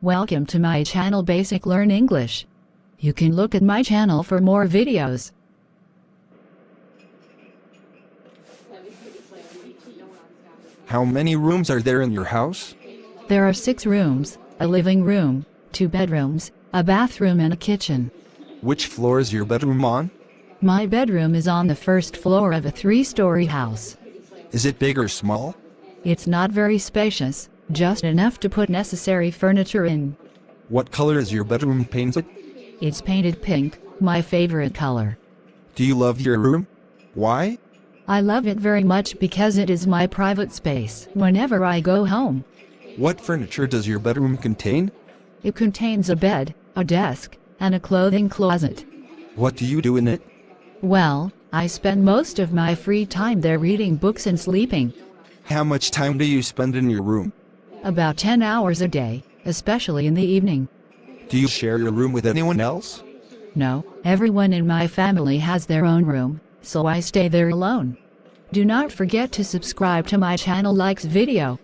Welcome to my channel Basic Learn English. You can look at my channel for more videos. How many rooms are there in your house? There are 6 rooms, a living room, 2 bedrooms, a bathroom and a kitchen. Which floor is your bedroom on? My bedroom is on the first floor of a 3-story house. Is it big or small? It's not very spacious, just enough to put necessary furniture in. What color is your bedroom painted? It's painted pink, my favorite color. Do you love your room? Why? I love it very much because it is my private space whenever I go home. What furniture does your bedroom contain? It contains a bed, a desk, and a clothing closet. What do you do in it? Well, I spend most of my free time there reading books and sleeping. How much time do you spend in your room? About 10 hours a day, especially in the evening. Do you share your room with anyone else? No, everyone in my family has their own room, so I stay there alone. Do not forget to subscribe to my channel, like this video.